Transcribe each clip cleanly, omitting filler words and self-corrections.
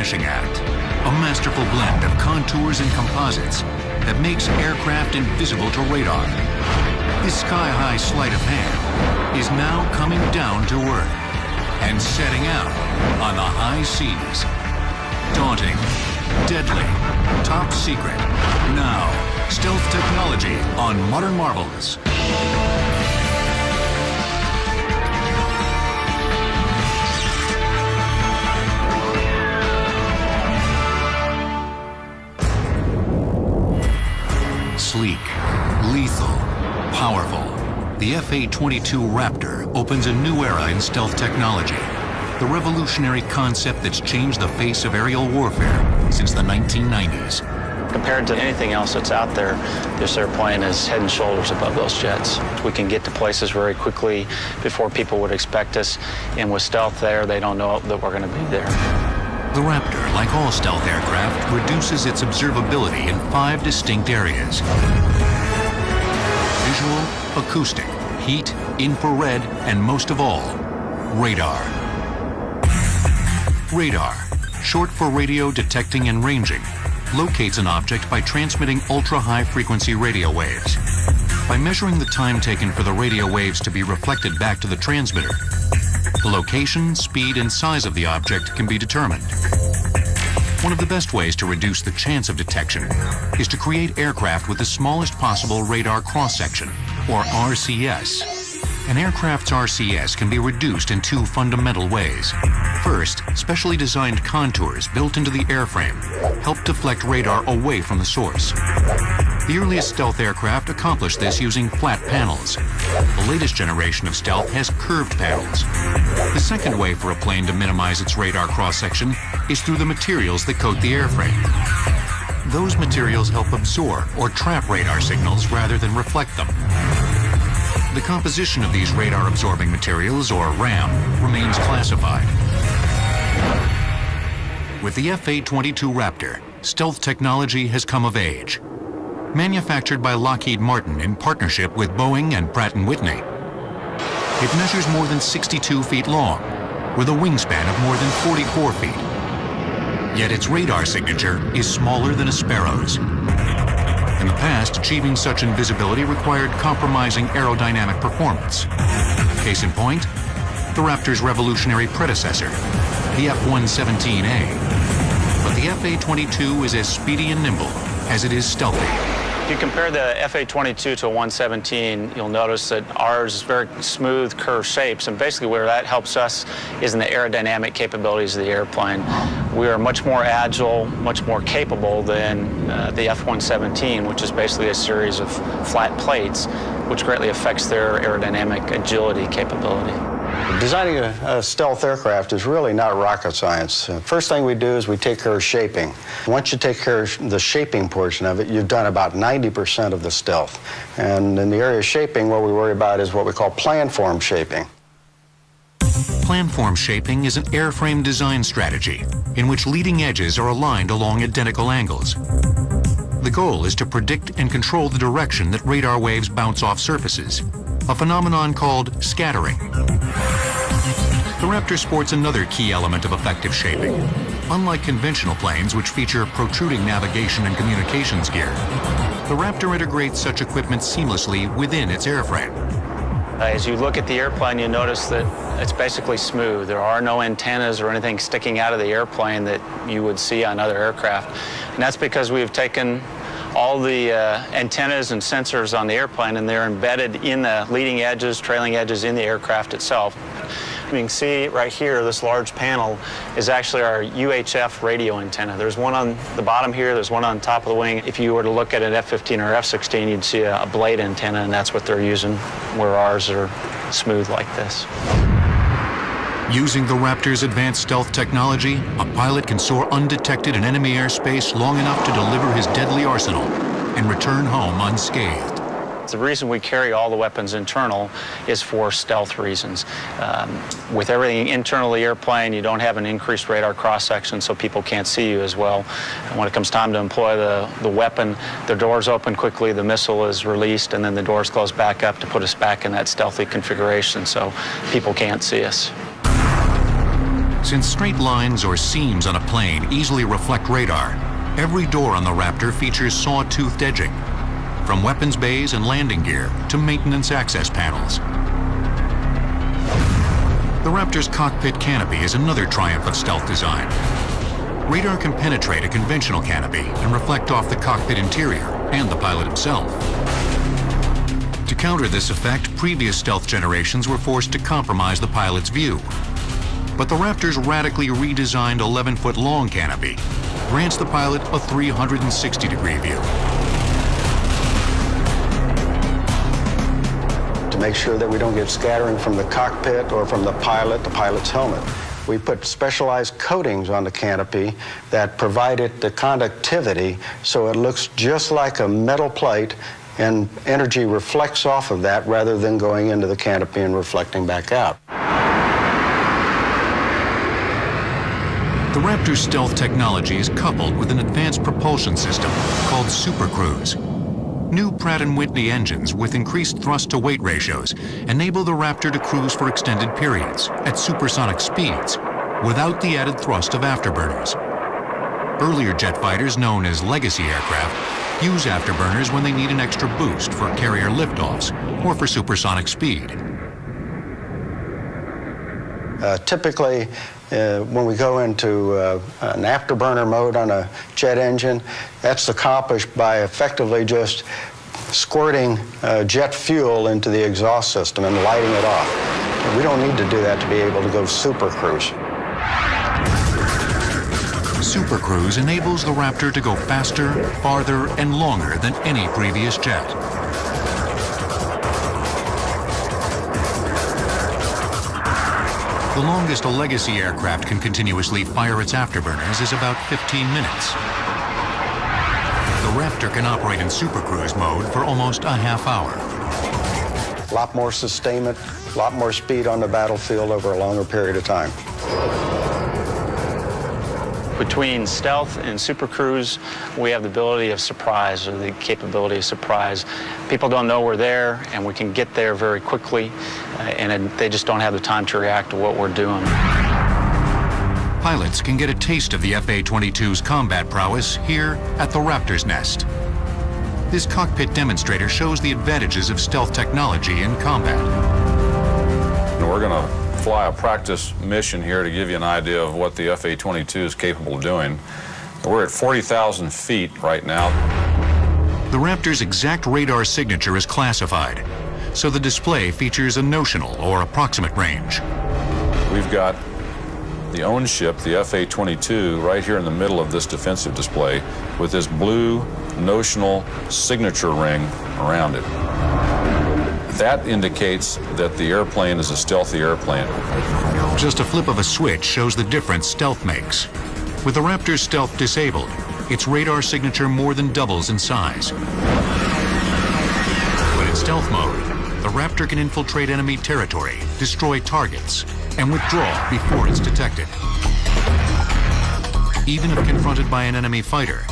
Vanishing Act, a masterful blend of contours and composites that makes aircraft invisible to radar. This sky-high sleight of hand is now coming down to earth and setting out on the high seas. Daunting, deadly, top secret. Now, stealth technology on Modern Marvels. Sleek, lethal, powerful, the F/A-22 Raptor opens a new era in stealth technology. The revolutionary concept that's changed the face of aerial warfare since the 1990s. Compared to anything else that's out there, this airplane is head and shoulders above those jets. We can get to places very quickly before people would expect us, and with stealth there, they don't know that we're going to be there. The Raptor, like all stealth aircraft, reduces its observability in 5 distinct areas: visual, acoustic, heat, infrared, and most of all, radar. Radar, short for radio detecting and ranging, locates an object by transmitting ultra-high frequency radio waves. By measuring the time taken for the radio waves to be reflected back to the transmitter, the location, speed, and size of the object can be determined. One of the best ways to reduce the chance of detection is to create aircraft with the smallest possible radar cross-section, or RCS. An aircraft's RCS can be reduced in 2 fundamental ways. First, specially designed contours built into the airframe help deflect radar away from the source. The earliest stealth aircraft accomplished this using flat panels. The latest generation of stealth has curved panels. The second way for a plane to minimize its radar cross-section is through the materials that coat the airframe. Those materials help absorb or trap radar signals rather than reflect them. The composition of these radar-absorbing materials, or RAM, remains classified. With the F/A-22 Raptor, stealth technology has come of age. Manufactured by Lockheed Martin in partnership with Boeing and Pratt & Whitney, it measures more than 62 feet long, with a wingspan of more than 44 feet. Yet its radar signature is smaller than a sparrow's. In the past, achieving such invisibility required compromising aerodynamic performance. Case in point, the Raptor's revolutionary predecessor, the F-117A. But the F/A-22 is as speedy and nimble as it is stealthy. If you compare the F/A-22 to a 117, you'll notice that ours is very smooth, curved shapes, and basically where that helps us is in the aerodynamic capabilities of the airplane. We are much more agile, much more capable than the F-117, which is basically a series of flat plates, which greatly affects their aerodynamic agility capability. Designing a stealth aircraft is really not rocket science. First thing we do is we take care of shaping. Once you take care of the shaping portion of it, you've done about 90% of the stealth. And in the area of shaping, what we worry about is what we call planform shaping. Planform shaping is an airframe design strategy in which leading edges are aligned along identical angles. The goal is to predict and control the direction that radar waves bounce off surfaces, a phenomenon called scattering. The Raptor sports another key element of effective shaping. Unlike conventional planes, which feature protruding navigation and communications gear, the Raptor integrates such equipment seamlessly within its airframe. As you look at the airplane, you notice that it's basically smooth. There are no antennas or anything sticking out of the airplane that you would see on other aircraft. And that's because we've taken all the antennas and sensors on the airplane, and they're embedded in the leading edges, trailing edges in the aircraft itself. You can see right here, this large panel is actually our UHF radio antenna. There's one on the bottom here, there's one on top of the wing. If you were to look at an F-15 or F-16, you'd see a blade antenna, and that's what they're using, where ours are smooth like this. Using the Raptor's advanced stealth technology, a pilot can soar undetected in enemy airspace long enough to deliver his deadly arsenal and return home unscathed. The reason we carry all the weapons internal is for stealth reasons. With everything internal to the airplane, you don't have an increased radar cross-section, so people can't see you as well. And when it comes time to employ the weapon, the doors open quickly, the missile is released, and then the doors close back up to put us back in that stealthy configuration so people can't see us. Since straight lines or seams on a plane easily reflect radar, every door on the Raptor features saw-toothed edging, from weapons bays and landing gear to maintenance access panels. The Raptor's cockpit canopy is another triumph of stealth design. Radar can penetrate a conventional canopy and reflect off the cockpit interior and the pilot himself. To counter this effect, previous stealth generations were forced to compromise the pilot's view. But the Raptor's radically redesigned 11-foot long canopy grants the pilot a 360-degree view. To make sure that we don't get scattering from the cockpit or from the pilot's helmet, we put specialized coatings on the canopy that provide it the conductivity so it looks just like a metal plate, and energy reflects off of that rather than going into the canopy and reflecting back out. The Raptor's stealth technology is coupled with an advanced propulsion system called Super Cruise. New Pratt & Whitney engines with increased thrust-to-weight ratios enable the Raptor to cruise for extended periods at supersonic speeds without the added thrust of afterburners. Earlier jet fighters, known as legacy aircraft, use afterburners when they need an extra boost for carrier liftoffs or for supersonic speed. Typically, when we go into an afterburner mode on a jet engine, that's accomplished by effectively just squirting jet fuel into the exhaust system and lighting it off. We don't need to do that to be able to go Super Cruise. Super Cruise enables the Raptor to go faster, farther, and longer than any previous jet. The longest a legacy aircraft can continuously fire its afterburners is about 15 minutes. The Raptor can operate in Super Cruise mode for almost a half hour. A lot more sustainment, a lot more speed on the battlefield over a longer period of time. Between stealth and Super Cruise, we have the ability of surprise, or the capability of surprise. People don't know we're there, and we can get there very quickly, and they just don't have the time to react to what we're doing. Pilots can get a taste of the FA-22's combat prowess here at the Raptor's nest. This cockpit demonstrator shows the advantages of stealth technology in combat. We're going to fly a practice mission here to give you an idea of what the FA-22 is capable of doing. We're at 40,000 feet right now. The Raptor's exact radar signature is classified, so the display features a notional or approximate range. We've got the own ship, the FA-22, right here in the middle of this defensive display with this blue notional signature ring around it. That indicates that the airplane is a stealthy airplane. Just a flip of a switch shows the difference stealth makes. With the Raptor's stealth disabled, its radar signature more than doubles in size. But in stealth mode, the Raptor can infiltrate enemy territory, destroy targets, and withdraw before it's detected. Even if confronted by an enemy fighter,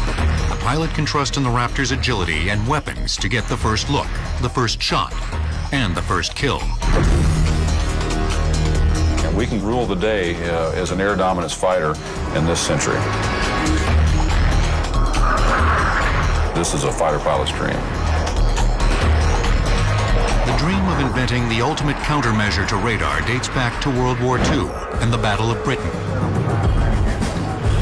the pilot can trust in the Raptor's agility and weapons to get the first look, the first shot, and the first kill. And we can rule the day as an air dominance fighter in this century. This is a fighter pilot's dream. The dream of inventing the ultimate countermeasure to radar dates back to World War II and the Battle of Britain.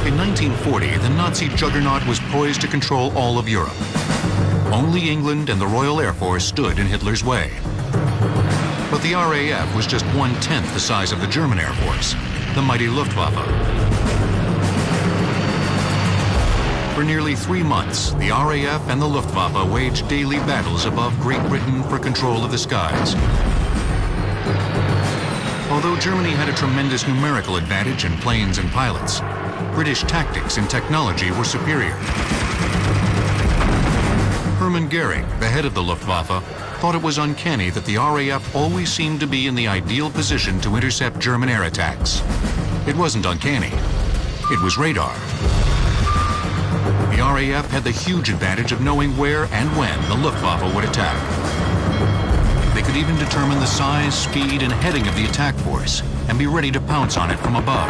In 1940, the Nazi juggernaut was poised to control all of Europe. Only England and the Royal Air Force stood in Hitler's way. But the RAF was just 1/10 the size of the German Air Force, the mighty Luftwaffe. For nearly 3 months, the RAF and the Luftwaffe waged daily battles above Great Britain for control of the skies. Although Germany had a tremendous numerical advantage in planes and pilots, British tactics and technology were superior. Hermann Goering, the head of the Luftwaffe, thought it was uncanny that the RAF always seemed to be in the ideal position to intercept German air attacks. It wasn't uncanny. It was radar. The RAF had the huge advantage of knowing where and when the Luftwaffe would attack. They could even determine the size, speed, and heading of the attack force and be ready to pounce on it from above.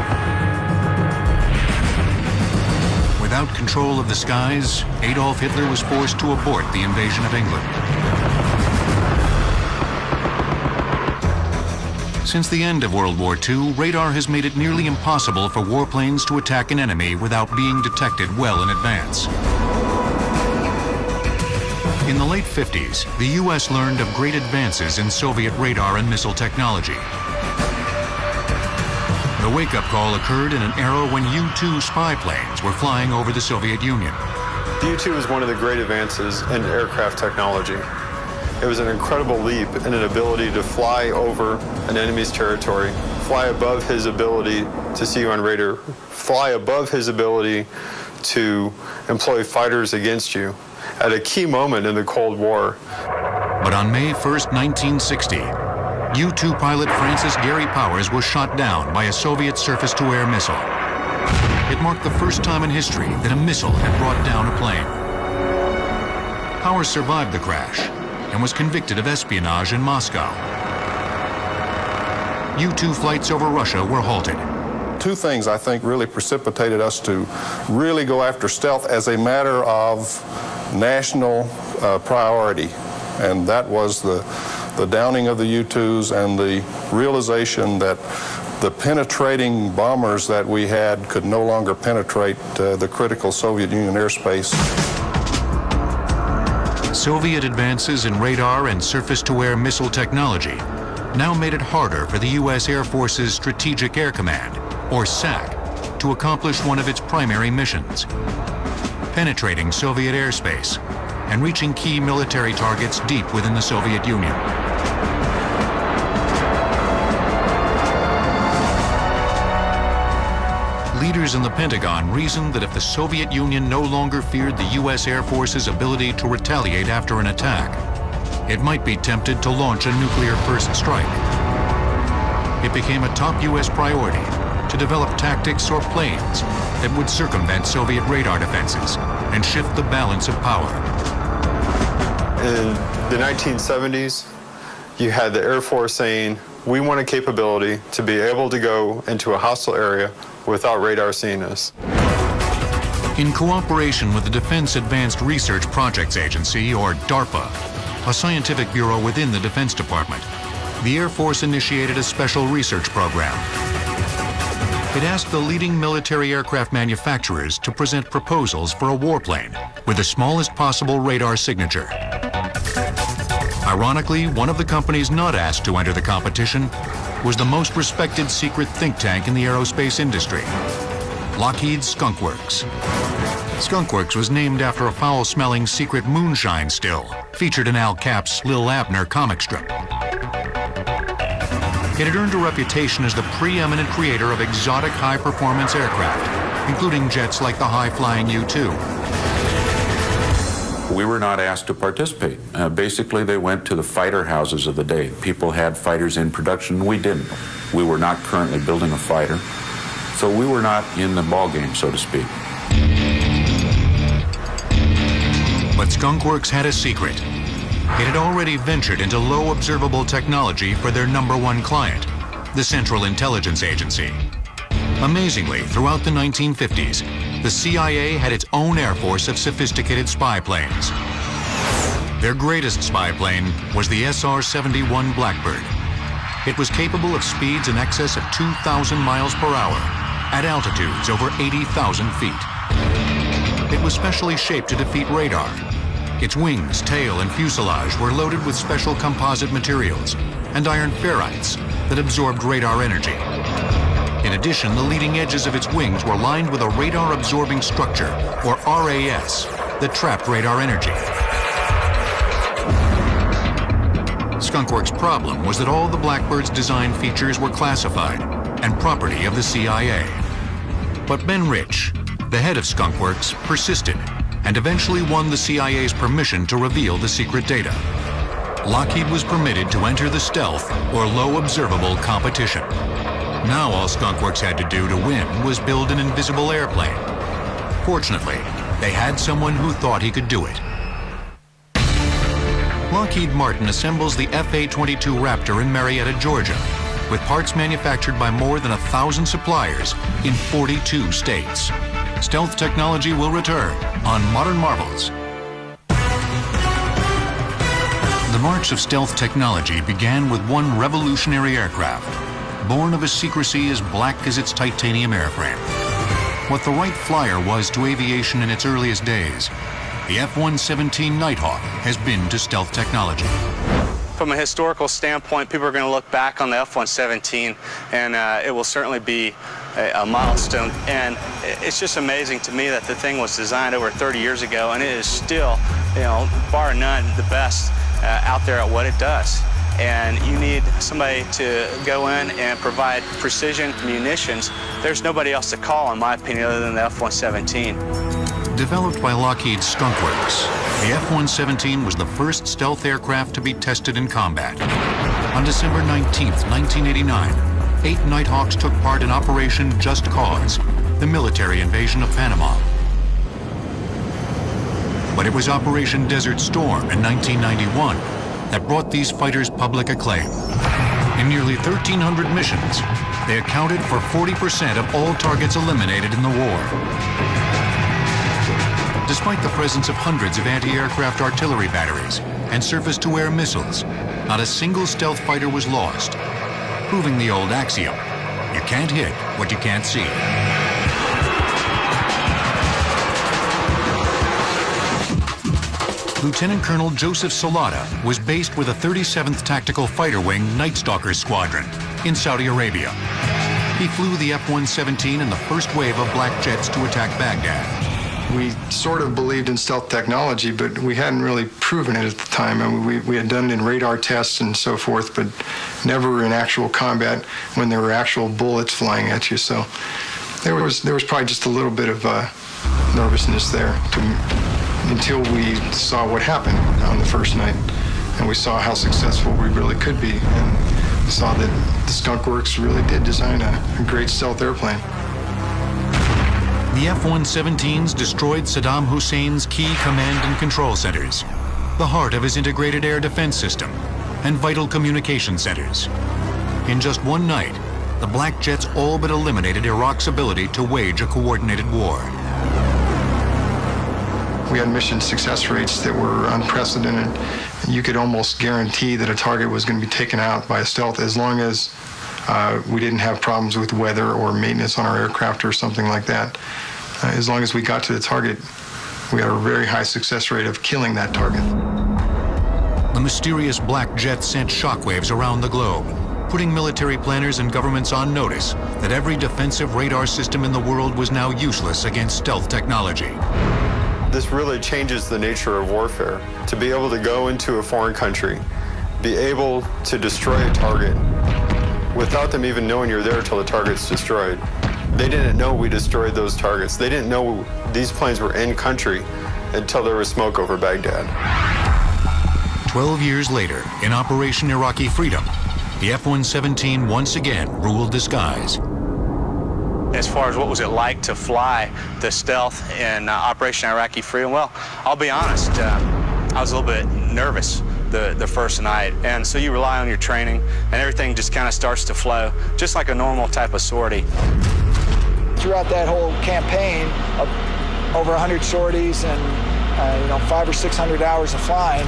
Without control of the skies, Adolf Hitler was forced to abort the invasion of England. Since the end of World War II, radar has made it nearly impossible for warplanes to attack an enemy without being detected well in advance. In the late 50s, the U.S. learned of great advances in Soviet radar and missile technology. The wake-up call occurred in an era when U-2 spy planes were flying over the Soviet Union. The U-2 was one of the great advances in aircraft technology. It was an incredible leap in an ability to fly over an enemy's territory, fly above his ability to see you on radar, fly above his ability to employ fighters against you at a key moment in the Cold War. But on May 1st, 1960, U-2 pilot Francis Gary Powers was shot down by a Soviet surface-to-air missile. It marked the first time in history that a missile had brought down a plane. Powers survived the crash and was convicted of espionage in Moscow. U-2 flights over Russia were halted. Two things I think really precipitated us to really go after stealth as a matter of national priority, and that was the downing of the U-2s and the realization that the penetrating bombers that we had could no longer penetrate the critical Soviet Union airspace. Soviet advances in radar and surface-to-air missile technology now made it harder for the U.S. Air Force's Strategic Air Command, or SAC, to accomplish one of its primary missions: penetrating Soviet airspace and reaching key military targets deep within the Soviet Union. Leaders in the Pentagon reasoned that if the Soviet Union no longer feared the U.S. Air Force's ability to retaliate after an attack, it might be tempted to launch a nuclear first strike. It became a top U.S. priority to develop tactics or planes that would circumvent Soviet radar defenses and shift the balance of power. In the 1970s, you had the Air Force saying, we want a capability to be able to go into a hostile area without radar seeing us. In cooperation with the Defense Advanced Research Projects Agency, or DARPA, a scientific bureau within the Defense Department, the Air Force initiated a special research program. It asked the leading military aircraft manufacturers to present proposals for a warplane with the smallest possible radar signature. Ironically, one of the companies not asked to enter the competition was the most respected secret think tank in the aerospace industry, Lockheed's Skunk Works. Skunk Works was named after a foul-smelling secret moonshine still featured in Al Cap's Lil Abner comic strip. It had earned a reputation as the preeminent creator of exotic high-performance aircraft, including jets like the high-flying U-2. We were not asked to participate. Basically, they went to the fighter houses of the day. People had fighters in production. We didn't. We were not currently building a fighter, so we were not in the ballgame, so to speak. But Skunk Works had a secret. It had already ventured into low observable technology for their #1 client, the Central Intelligence Agency. Amazingly, throughout the 1950s, the CIA had its own air force of sophisticated spy planes. Their greatest spy plane was the SR-71 Blackbird. It was capable of speeds in excess of 2,000 miles per hour at altitudes over 80,000 feet. It was specially shaped to defeat radar. Its wings, tail, and fuselage were loaded with special composite materials and iron ferrites that absorbed radar energy. In addition, the leading edges of its wings were lined with a radar-absorbing structure, or RAS, that trapped radar energy. Skunk Works' problem was that all the Blackbird's design features were classified and property of the CIA. But Ben Rich, the head of Skunk Works, persisted and eventually won the CIA's permission to reveal the secret data. Lockheed was permitted to enter the stealth or low observable competition. Now all Skunk Works had to do to win was build an invisible airplane. Fortunately, they had someone who thought he could do it. Lockheed Martin assembles the F-A-22 Raptor in Marietta, Georgia. with parts manufactured by more than 1,000 suppliers in 42 states. Stealth technology will return on Modern Marvels. The march of stealth technology began with one revolutionary aircraft, born of a secrecy as black as its titanium airframe. What the Wright Flyer was to aviation in its earliest days, the F-117 Nighthawk has been to stealth technology. From a historical standpoint, people are going to look back on the F-117, and it will certainly be a milestone. And it's just amazing to me that the thing was designed over 30 years ago, and it is still, you know, bar none, the best out there at what it does. And you need somebody to go in and provide precision munitions. There's nobody else to call, in my opinion, other than the F-117. Developed by Lockheed's Skunk Works, the F-117 was the first stealth aircraft to be tested in combat. On December 19, 1989, 8 Nighthawks took part in Operation Just Cause, the military invasion of Panama. But it was Operation Desert Storm in 1991 that brought these fighters public acclaim. In nearly 1,300 missions, they accounted for 40% of all targets eliminated in the war. Despite the presence of hundreds of anti-aircraft artillery batteries and surface-to-air missiles, not a single stealth fighter was lost, proving the old axiom, you can't hit what you can't see. Lieutenant Colonel Joseph Salata was based with the 37th Tactical Fighter Wing Night Stalker Squadron in Saudi Arabia. He flew the F-117 in the first wave of black jets to attack Baghdad. We sort of believed in stealth technology, but we hadn't really proven it at the time. I mean, we had done it in radar tests and so forth, but never in actual combat when there were actual bullets flying at you. So there was probably just a little bit of nervousness there until we saw what happened on the first night, and we saw how successful we really could be, and we saw that the Skunk Works really did design a great stealth airplane. The F-117s destroyed Saddam Hussein's key command and control centers, the heart of his integrated air defense system, and vital communication centers. In just one night, the black jets all but eliminated Iraq's ability to wage a coordinated war. We had mission success rates that were unprecedented. You could almost guarantee that a target was going to be taken out by a stealth as long as we didn't have problems with weather or maintenance on our aircraft or something like that. As long as we got to the target, we had a very high success rate of killing that target. The mysterious black jet sent shockwaves around the globe, putting military planners and governments on notice that every defensive radar system in the world was now useless against stealth technology. This really changes the nature of warfare. To be able to go into a foreign country, be able to destroy a target without them even knowing you're there until the target's destroyed. They didn't know we destroyed those targets. They didn't know these planes were in country until there was smoke over Baghdad. 12 years later, in Operation Iraqi Freedom, the F-117 once again ruled the skies. As far as what was it like to fly the stealth in Operation Iraqi Freedom, well, I'll be honest, I was a little bit nervous the first night, and so you rely on your training, and everything just kind of starts to flow, just like a normal type of sortie. Throughout that whole campaign of over 100 sorties and 500 or 600 hours of flying,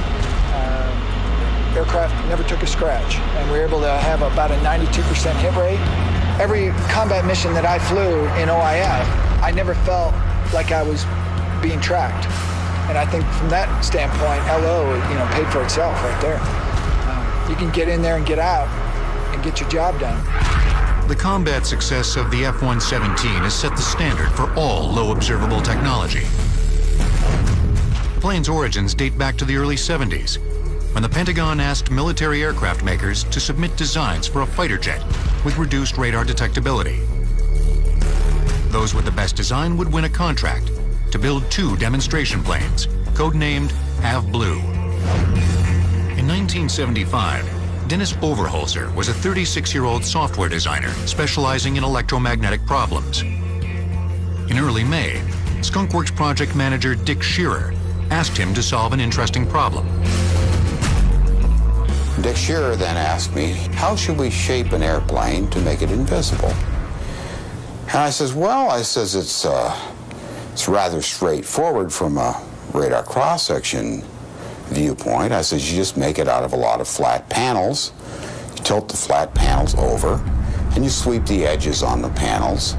aircraft never took a scratch, and we were able to have about a 92% hit rate. Every combat mission that I flew in OIF, I never felt like I was being tracked. And I think from that standpoint, LO, paid for itself right there. You can get in there and get out and get your job done. The combat success of the F-117 has set the standard for all low observable technology. The plane's origins date back to the early 70s, when the Pentagon asked military aircraft makers to submit designs for a fighter jet with reduced radar detectability. Those with the best design would win a contract to build 2 demonstration planes, codenamed Have Blue. In 1975, Dennis Overholzer was a 36-year-old software designer specializing in electromagnetic problems. In early May, Skunk Works project manager Dick Shearer asked him to solve an interesting problem. Dick Shearer then asked me, how should we shape an airplane to make it invisible? And I says, well, it's rather straightforward from a radar cross-section viewpoint. I says, you just make it out of a lot of flat panels. You tilt the flat panels over, and you sweep the edges on the panels,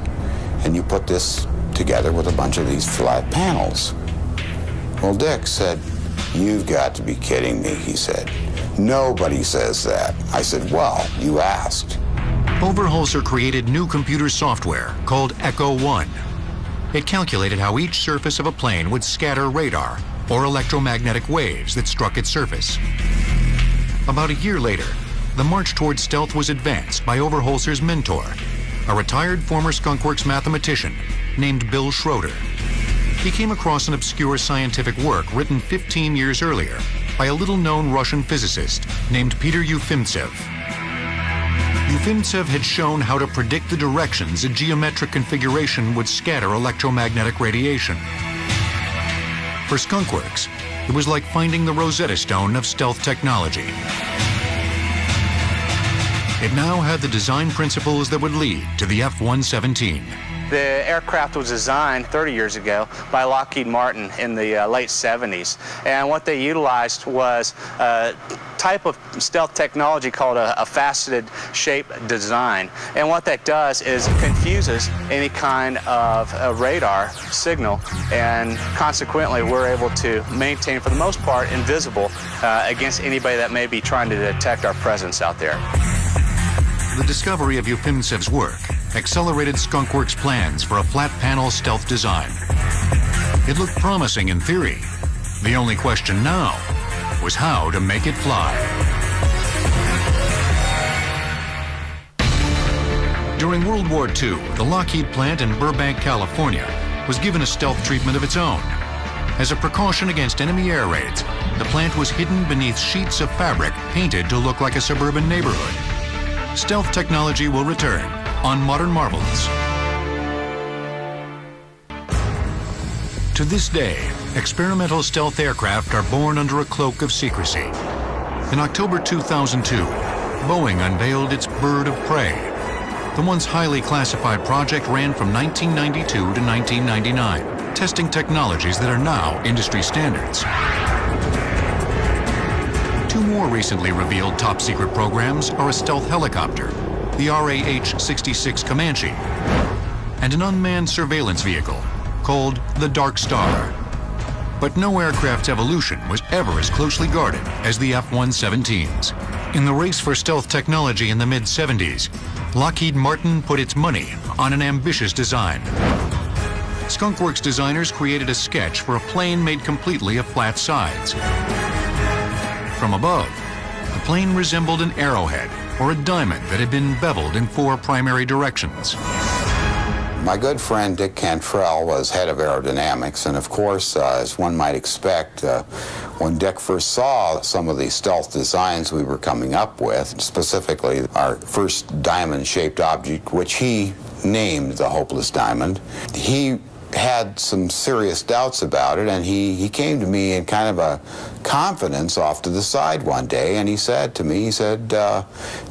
and you put this together with a bunch of these flat panels. Well, Dick said, you've got to be kidding me, he said. Nobody says that. I said, well, you asked. Overholser created new computer software called Echo 1. It calculated how each surface of a plane would scatter radar or electromagnetic waves that struck its surface. About a year later, the march toward stealth was advanced by Overholser's mentor, a retired former skunkworks mathematician named Bill Schroeder. He came across an obscure scientific work written 15 years earlier by a little-known Russian physicist named Peter Ufimtsev. Ufimtsev had shown how to predict the directions a geometric configuration would scatter electromagnetic radiation. For skunkworks, it was like finding the Rosetta Stone of stealth technology. It now had the design principles that would lead to the F-117. The aircraft was designed 30 years ago by Lockheed Martin in the late 70s. And what they utilized was a type of stealth technology called a faceted shape design. And what that does is it confuses any kind of a radar signal, and consequently we're able to maintain, for the most part, invisible against anybody that may be trying to detect our presence out there. The discovery of Ufimtsev's work accelerated skunkworks' plans for a flat-panel stealth design. It looked promising in theory. The only question now was how to make it fly. During World War II, the Lockheed plant in Burbank, California, was given a stealth treatment of its own. As a precaution against enemy air raids, the plant was hidden beneath sheets of fabric painted to look like a suburban neighborhood. Stealth technology will return on Modern Marvels. To this day, experimental stealth aircraft are born under a cloak of secrecy. In October 2002, Boeing unveiled its Bird of Prey. The once highly classified project ran from 1992 to 1999, testing technologies that are now industry standards. Two more recently revealed top-secret programs are a stealth helicopter, the RAH-66 Comanche, and an unmanned surveillance vehicle called the Dark Star. But no aircraft's evolution was ever as closely guarded as the F-117's. In the race for stealth technology in the mid-70s, Lockheed Martin put its money on an ambitious design. Skunkworks designers created a sketch for a plane made completely of flat sides. From above, the plane resembled an arrowhead or a diamond that had been beveled in 4 primary directions. My good friend Dick Cantrell was head of aerodynamics, and of course, as one might expect, when Dick first saw some of the stealth designs we were coming up with, specifically our first diamond-shaped object, which he named the Hopeless Diamond, he had some serious doubts about it, and he came to me in kind of a confidence off to the side one day, and he said to me, he said,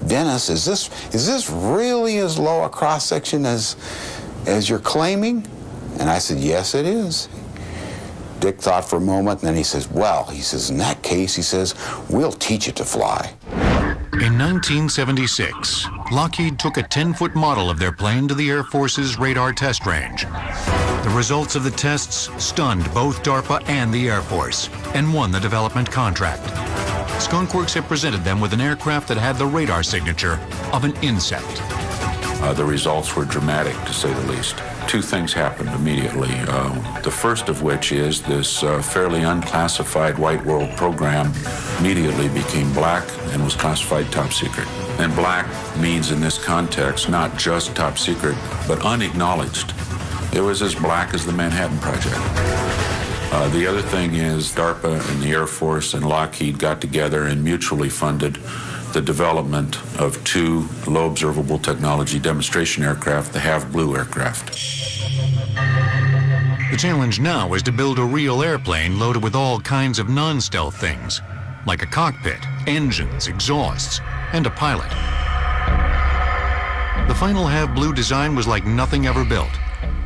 Dennis, is this really as low a cross-section as you're claiming? And I said, yes, it is. Dick thought for a moment, and then he says, well, he says, in that case, he says, we'll teach it to fly. In 1976, Lockheed took a 10-foot model of their plane to the Air Force's radar test range. The results of the tests stunned both DARPA and the Air Force and won the development contract. Skunkworks had presented them with an aircraft that had the radar signature of an insect. The results were dramatic, to say the least. 2 things happened immediately. The first of which is this fairly unclassified white world program immediately became black and was classified top secret. And black means in this context not just top secret, but unacknowledged. It was as black as the Manhattan Project. The other thing is DARPA and the Air Force and Lockheed got together and mutually funded the development of 2 low observable technology demonstration aircraft, the Have Blue aircraft. The challenge now is to build a real airplane loaded with all kinds of non-stealth things. like a cockpit, engines, exhausts, and a pilot. The final Have Blue design was like nothing ever built,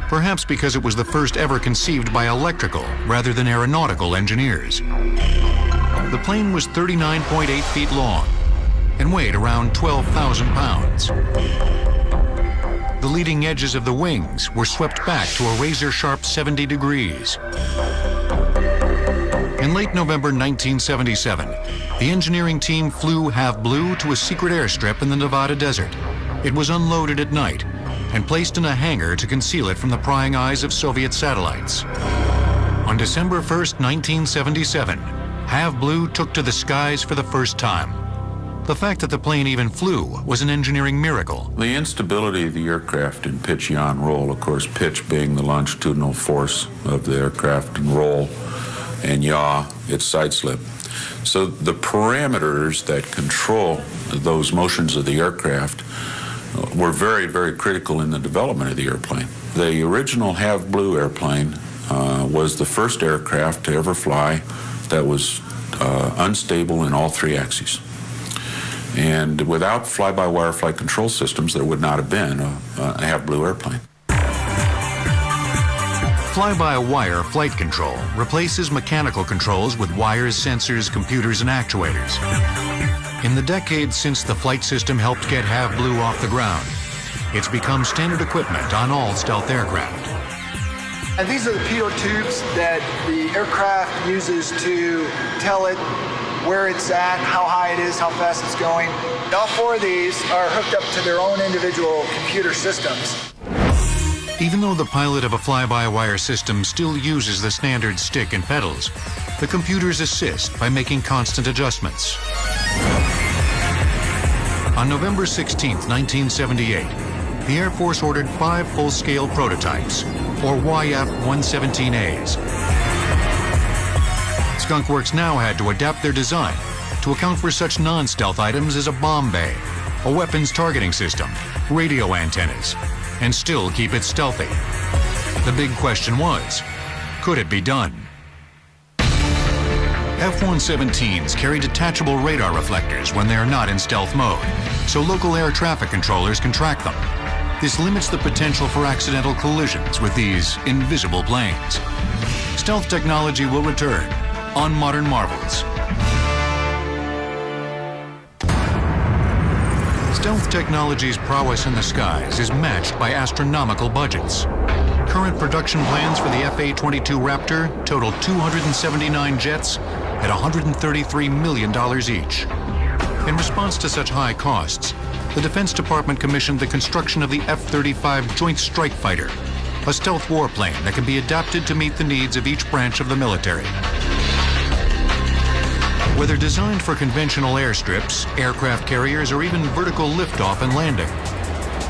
perhaps because it was the first ever conceived by electrical rather than aeronautical engineers. The plane was 39.8 feet long and weighed around 12,000 pounds. The leading edges of the wings were swept back to a razor-sharp 70 degrees. In late November 1977, the engineering team flew Have Blue to a secret airstrip in the Nevada desert. It was unloaded at night and placed in a hangar to conceal it from the prying eyes of Soviet satellites. On December 1st, 1977, Have Blue took to the skies for the first time. The fact that the plane even flew was an engineering miracle. The instability of the aircraft in pitch, yaw, and roll, of course, pitch being the longitudinal force of the aircraft, and roll, and yaw, its side slip. So the parameters that control those motions of the aircraft were very, very critical in the development of the airplane. The original Have Blue airplane was the first aircraft to ever fly that was unstable in all three axes. And without fly-by-wire flight control systems, there would not have been a Have Blue airplane. Fly-by-wire flight control replaces mechanical controls with wires, sensors, computers, and actuators. In the decades since the flight system helped get Have Blue off the ground, it's become standard equipment on all stealth aircraft. And these are the pitot tubes that the aircraft uses to tell it where it's at, how high it is, how fast it's going. All four of these are hooked up to their own individual computer systems. Even though the pilot of a fly-by-wire system still uses the standard stick and pedals, the computers assist by making constant adjustments. On November 16, 1978, the Air Force ordered 5 full-scale prototypes, or YF-117As. Skunk Works now had to adapt their design to account for such non-stealth items as a bomb bay, a weapons targeting system, radio antennas, and still keep it stealthy. The big question was, could it be done? F-117s carry detachable radar reflectors when they are not in stealth mode, so local air traffic controllers can track them. This limits the potential for accidental collisions with these invisible planes. Stealth technology will return on Modern Marvels. Stealth technology's prowess in the skies is matched by astronomical budgets. Current production plans for the F-A-22 Raptor total 279 jets at $133 million each. In response to such high costs, the Defense Department commissioned the construction of the F-35 Joint Strike Fighter, a stealth warplane that can be adapted to meet the needs of each branch of the military. Whether designed for conventional airstrips, aircraft carriers, or even vertical liftoff and landing,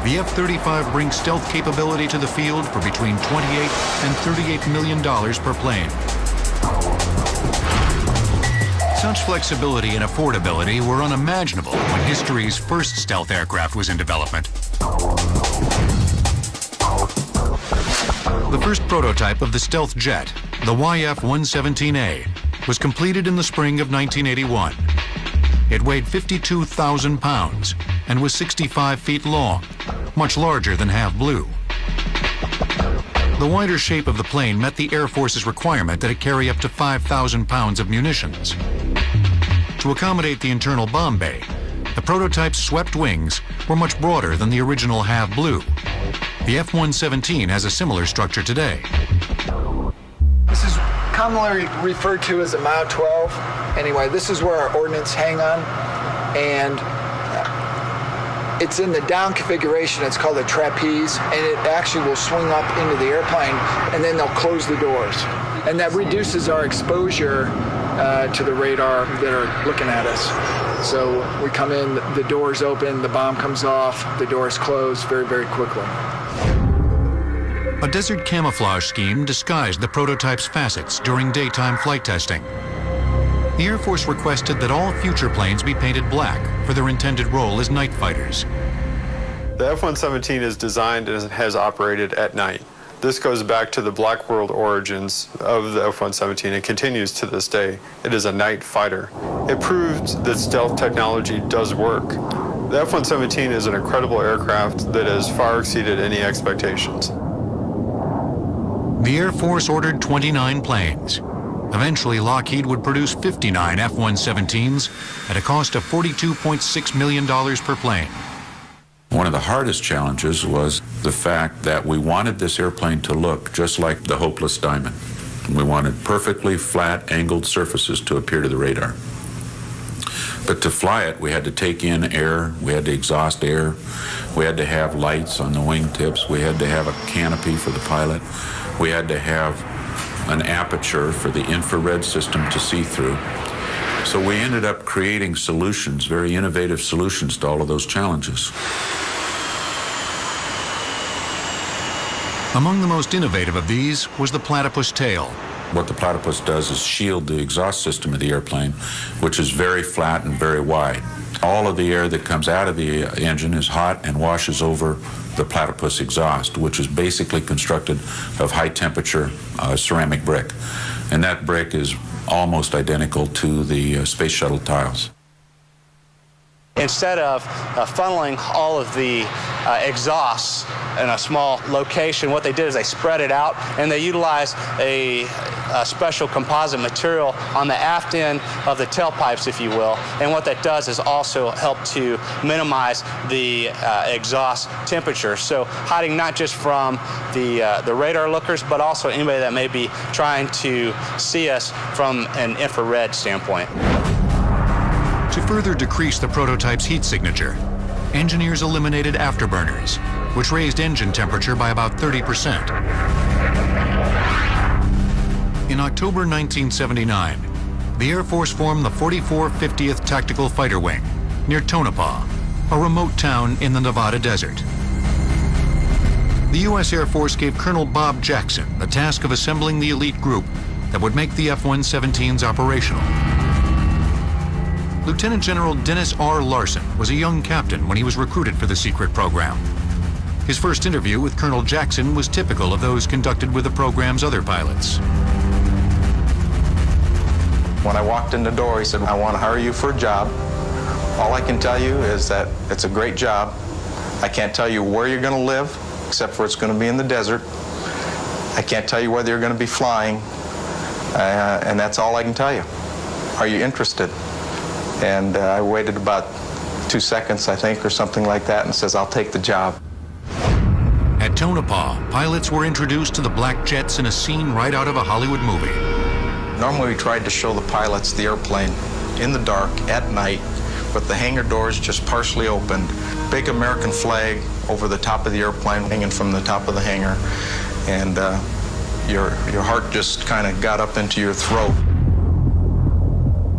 the F-35 brings stealth capability to the field for between $28 and $38 million per plane. Such flexibility and affordability were unimaginable when history's first stealth aircraft was in development. The first prototype of the stealth jet, the YF-117A, was completed in the spring of 1981. It weighed 52,000 pounds and was 65 feet long, much larger than Have Blue. The wider shape of the plane met the Air Force's requirement that it carry up to 5,000 pounds of munitions. To accommodate the internal bomb bay, the prototype's swept wings were much broader than the original Have Blue. The F-117 has a similar structure today. This is commonly referred to as a MOW 12. Anyway, this is where our ordnance hang on, and it's in the down configuration. It's called a trapeze, and it actually will swing up into the airplane, and then they'll close the doors. And that reduces our exposure to the radar that are looking at us. So we come in, the door's open, the bomb comes off, the door's closed very, very quickly. A desert camouflage scheme disguised the prototype's facets during daytime flight testing. The Air Force requested that all future planes be painted black for their intended role as night fighters. The F-117 is designed and has operated at night. This goes back to the black world origins of the F-117 and continues to this day. It is a night fighter. It proved that stealth technology does work. The F-117 is an incredible aircraft that has far exceeded any expectations. The Air Force ordered 29 planes. Eventually, Lockheed would produce 59 F-117s at a cost of $42.6 million per plane. One of the hardest challenges was the fact that we wanted this airplane to look just like the hopeless diamond. We wanted perfectly flat, angled surfaces to appear to the radar. But to fly it, we had to take in air, we had to exhaust air, we had to have lights on the wingtips, we had to have a canopy for the pilot, we had to have an aperture for the infrared system to see through. So we ended up creating solutions, very innovative solutions to all of those challenges. Among the most innovative of these was the platypus tail. What the platypus does is shield the exhaust system of the airplane, which is very flat and very wide. All of the air that comes out of the engine is hot and washes over the platypus exhaust, which is basically constructed of high-temperature ceramic brick. And that brick is almost identical to the space shuttle tiles. Instead of funneling all of the exhausts in a small location, what they did is they spread it out, and they utilized a special composite material on the aft end of the tailpipes, if you will. And what that does is also help to minimize the exhaust temperature. So hiding not just from the radar lookers, but also anybody that may be trying to see us from an infrared standpoint. To further decrease the prototype's heat signature, engineers eliminated afterburners, which raised engine temperature by about 30%. In October 1979, the Air Force formed the 44 50th Tactical Fighter Wing near Tonopah, a remote town in the Nevada desert. The U.S. Air Force gave Colonel Bob Jackson the task of assembling the elite group that would make the F-117s operational. Lieutenant General Dennis R. Larson was a young captain when he was recruited for the secret program. His first interview with Colonel Jackson was typical of those conducted with the program's other pilots. When I walked in the door, he said, "I want to hire you for a job. All I can tell you is that it's a great job. I can't tell you where you're going to live, except for it's going to be in the desert. I can't tell you whether you're going to be flying, and that's all I can tell you. Are you interested?" And I waited about 2 seconds, I think, or something like that, and says, "I'll take the job." At Tonopah, pilots were introduced to the black jets in a scene right out of a Hollywood movie. Normally we tried to show the pilots the airplane in the dark at night with the hangar doors just partially open. Big American flag over the top of the airplane hanging from the top of the hangar, and your heart just kind of got up into your throat.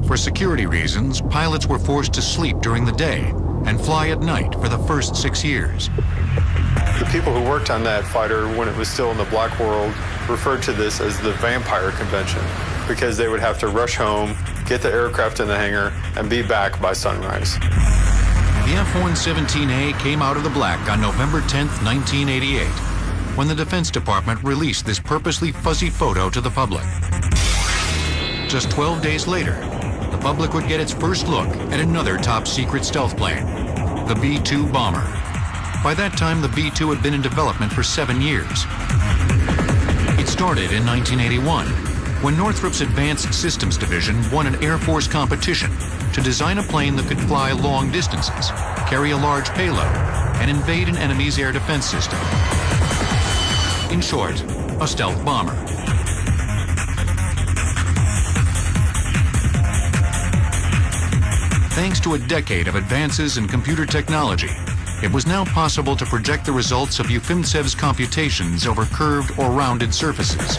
For security reasons, pilots were forced to sleep during the day and fly at night for the first 6 years. The people who worked on that fighter when it was still in the black world referred to this as the vampire convention, because they would have to rush home, get the aircraft in the hangar, and be back by sunrise. The F-117A came out of the black on November 10th, 1988, when the Defense Department released this purposely fuzzy photo to the public. Just 12 days later, the public would get its first look at another top-secret stealth plane, the B-2 bomber. By that time, the B-2 had been in development for 7 years. It started in 1981, when Northrop's Advanced Systems Division won an Air Force competition to design a plane that could fly long distances, carry a large payload, and invade an enemy's air defense system. In short, a stealth bomber. Thanks to a decade of advances in computer technology, it was now possible to project the results of Ufimtsev's computations over curved or rounded surfaces.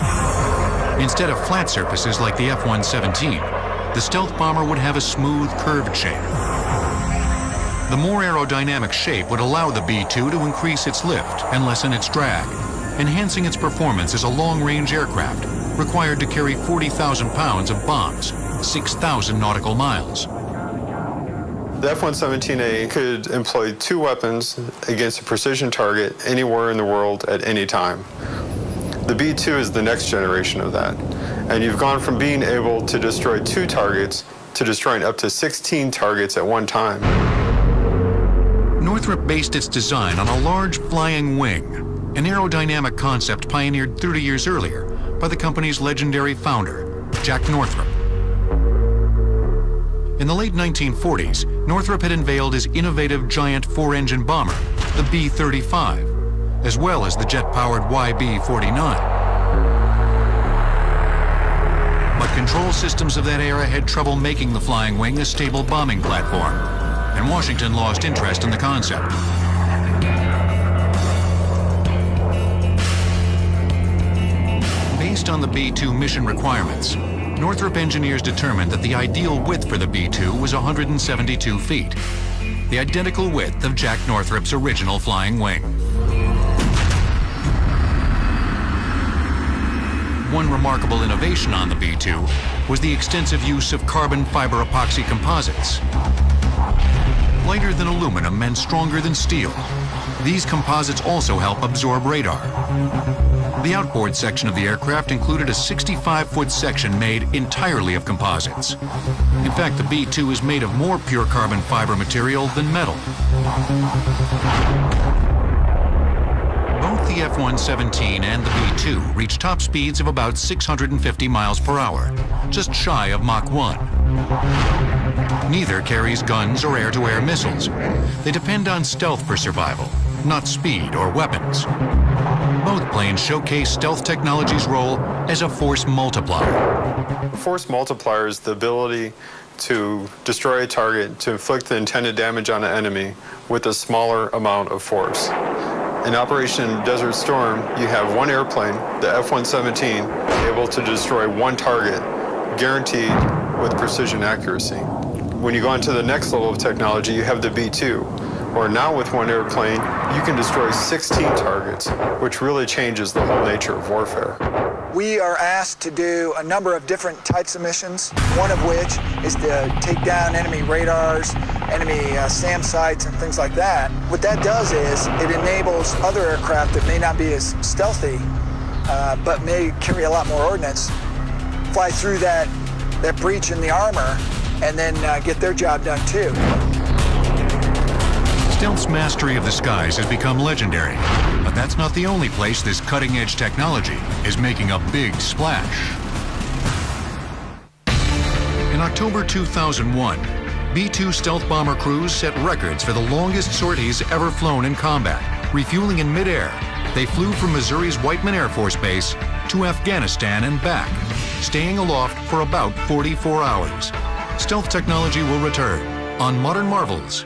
Instead of flat surfaces like the F-117, the stealth bomber would have a smooth, curved shape. The more aerodynamic shape would allow the B-2 to increase its lift and lessen its drag, enhancing its performance as a long-range aircraft required to carry 40,000 pounds of bombs, 6,000 nautical miles. The F-117A could employ 2 weapons against a precision target anywhere in the world at any time. The B-2 is the next generation of that. And you've gone from being able to destroy 2 targets to destroying up to 16 targets at one time. Northrop based its design on a large flying wing, an aerodynamic concept pioneered 30 years earlier by the company's legendary founder, Jack Northrop. In the late 1940s, Northrop had unveiled his innovative giant 4-engine bomber, the B-35, as well as the jet-powered YB-49. But control systems of that era had trouble making the flying wing a stable bombing platform, and Washington lost interest in the concept. Based on the B-2 mission requirements, Northrop engineers determined that the ideal width for the B-2 was 172 feet, the identical width of Jack Northrop's original flying wing. One remarkable innovation on the B-2 was the extensive use of carbon fiber epoxy composites. Lighter than aluminum and stronger than steel, these composites also help absorb radar. The outboard section of the aircraft included a 65-foot section made entirely of composites. In fact, the B-2 is made of more pure carbon fiber material than metal. Both the F-117 and the B-2 reach top speeds of about 650 miles per hour, just shy of Mach 1. Neither carries guns or air-to-air missiles. They depend on stealth for survival, not speed or weapons. Both planes showcase stealth technology's role as a force multiplier. Force multiplier is the ability to destroy a target, to inflict the intended damage on an enemy with a smaller amount of force. In Operation Desert Storm, you have one airplane, the F-117, able to destroy one target, guaranteed with precision accuracy. When you go on to the next level of technology, you have the B-2. Or now with one airplane, you can destroy 16 targets, which really changes the whole nature of warfare. We are asked to do a number of different types of missions, one of which is to take down enemy radars, enemy SAM sites, and things like that. What that does is it enables other aircraft that may not be as stealthy, but may carry a lot more ordnance, fly through that breach in the armor, and then get their job done too. Stealth's mastery of the skies has become legendary, but that's not the only place this cutting-edge technology is making a big splash. In October 2001, B-2 stealth bomber crews set records for the longest sorties ever flown in combat. Refueling in midair, they flew from Missouri's Whiteman Air Force Base to Afghanistan and back, staying aloft for about 44 hours. Stealth technology will return on Modern Marvels.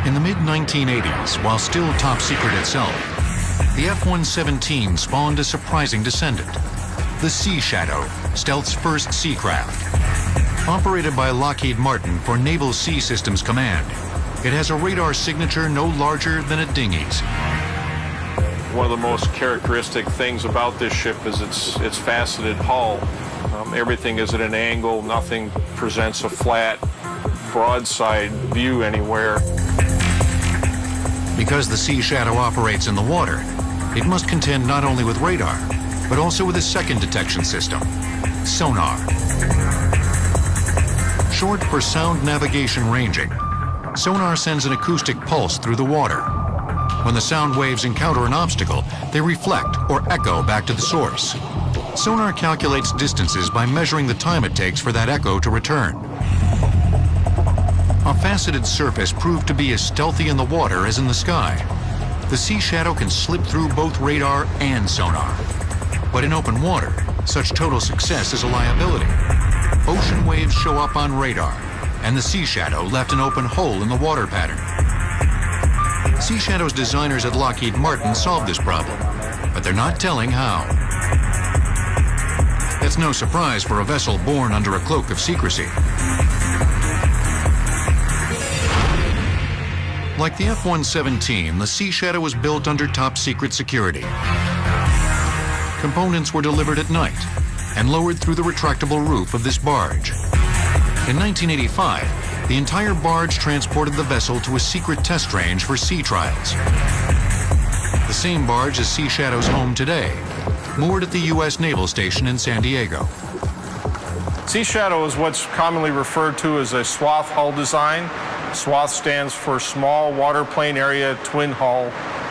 In the mid-1980s, while still top secret itself, the F-117 spawned a surprising descendant, the Sea Shadow, Stealth's first sea craft. Operated by Lockheed Martin for Naval Sea Systems Command, it has a radar signature no larger than a dinghy's. One of the most characteristic things about this ship is its faceted hull. Everything is at an angle, nothing presents a flat, broadside view anywhere. Because the Sea Shadow operates in the water, it must contend not only with radar, but also with a second detection system, sonar. Short for sound navigation ranging, sonar sends an acoustic pulse through the water. When the sound waves encounter an obstacle, they reflect or echo back to the source. Sonar calculates distances by measuring the time it takes for that echo to return. A faceted surface proved to be as stealthy in the water as in the sky. The Sea Shadow can slip through both radar and sonar. But in open water, such total success is a liability. Ocean waves show up on radar, and the Sea Shadow left an open hole in the water pattern. Sea Shadow's designers at Lockheed Martin solved this problem, but they're not telling how. It's no surprise for a vessel born under a cloak of secrecy. Like the F-117, the Sea Shadow was built under top-secret security. Components were delivered at night and lowered through the retractable roof of this barge. In 1985, the entire barge transported the vessel to a secret test range for sea trials. The same barge is Sea Shadow's home today, moored at the U.S. Naval Station in San Diego. Sea Shadow is what's commonly referred to as a swath hull design. SWATH stands for Small Waterplane Area Twin Hull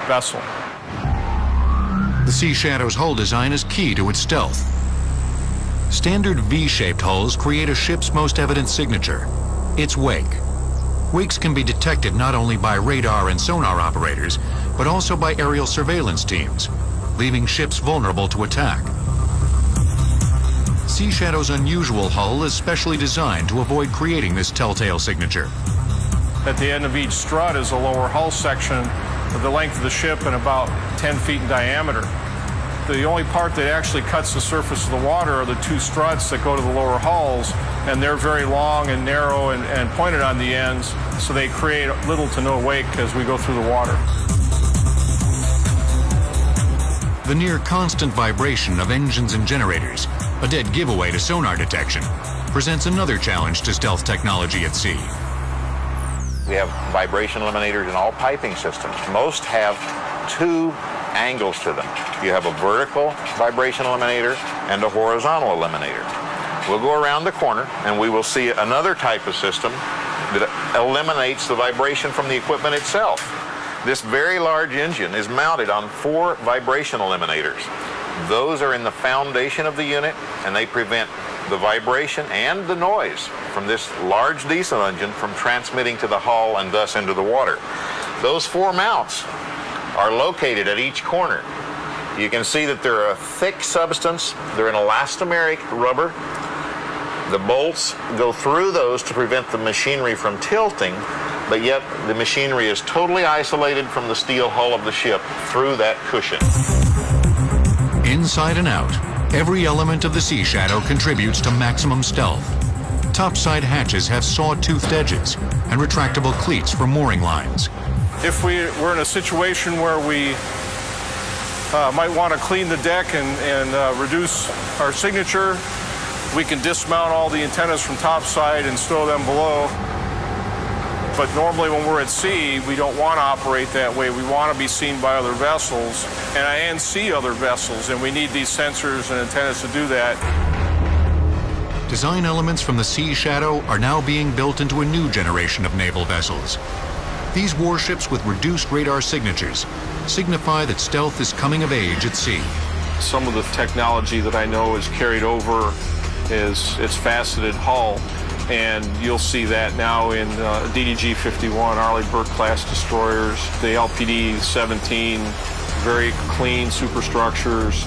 Vessel. The Sea Shadow's hull design is key to its stealth. Standard V-shaped hulls create a ship's most evident signature, its wake. Wakes can be detected not only by radar and sonar operators, but also by aerial surveillance teams, leaving ships vulnerable to attack. Sea Shadow's unusual hull is specially designed to avoid creating this telltale signature. At the end of each strut is a lower hull section of the length of the ship and about 10 feet in diameter. The only part that actually cuts the surface of the water are the two struts that go to the lower hulls, and they're very long and narrow and pointed on the ends, so they create little to no wake as we go through the water. The near constant vibration of engines and generators, a dead giveaway to sonar detection, presents another challenge to stealth technology at sea. We have vibration eliminators in all piping systems. Most have two angles to them. You have a vertical vibration eliminator and a horizontal eliminator. We'll go around the corner and we will see another type of system that eliminates the vibration from the equipment itself. This very large engine is mounted on 4 vibration eliminators. Those are in the foundation of the unit, and they prevent the vibration and the noise from this large diesel engine from transmitting to the hull and thus into the water. Those 4 mounts are located at each corner. You can see that they're a thick substance. They're an elastomeric rubber. The bolts go through those to prevent the machinery from tilting, but yet the machinery is totally isolated from the steel hull of the ship through that cushion. Inside and out, every element of the Sea Shadow contributes to maximum stealth. Topside hatches have saw-toothed edges and retractable cleats for mooring lines. If we're in a situation where we might want to clean the deck and reduce our signature, we can dismount all the antennas from topside and stow them below. But normally when we're at sea, we don't want to operate that way. We want to be seen by other vessels and see other vessels, and we need these sensors and antennas to do that. Design elements from the Sea Shadow are now being built into a new generation of naval vessels. These warships with reduced radar signatures signify that stealth is coming of age at sea. Some of the technology that I know is carried over is its faceted hull, and you'll see that now in DDG-51 Arleigh Burke-class destroyers, the LPD-17, very clean superstructures,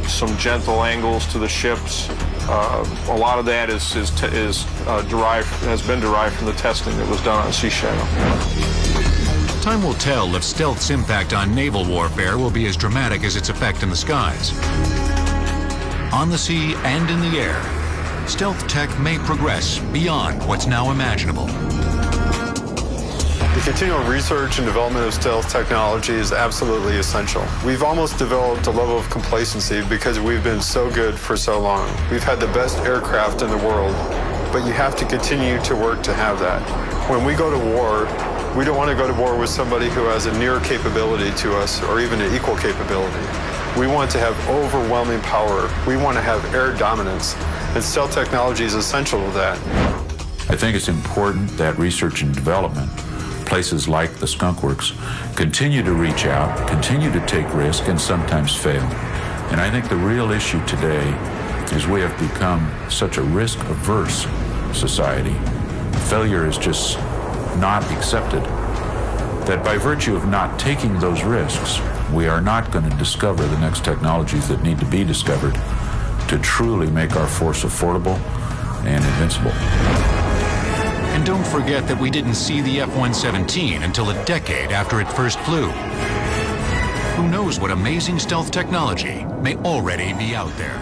some gentle angles to the ships. A lot of that has been derived from the testing that was done on Sea Shadow. Time will tell if stealth's impact on naval warfare will be as dramatic as its effect in the skies. On the sea and in the air, stealth tech may progress beyond what's now imaginable. The continual research and development of stealth technology is absolutely essential. We've almost developed a level of complacency because we've been so good for so long. We've had the best aircraft in the world, but you have to continue to work to have that. When we go to war, we don't want to go to war with somebody who has a near capability to us or even an equal capability. We want to have overwhelming power. We want to have air dominance, and stealth technology is essential to that. I think it's important that research and development, places like the Skunk Works, continue to reach out, continue to take risk, and sometimes fail. And I think the real issue today is we have become such a risk-averse society. Failure is just not accepted. That by virtue of not taking those risks, we are not going to discover the next technologies that need to be discovered to truly make our force affordable and invincible. And don't forget that we didn't see the F-117 until a decade after it first flew. Who knows what amazing stealth technology may already be out there?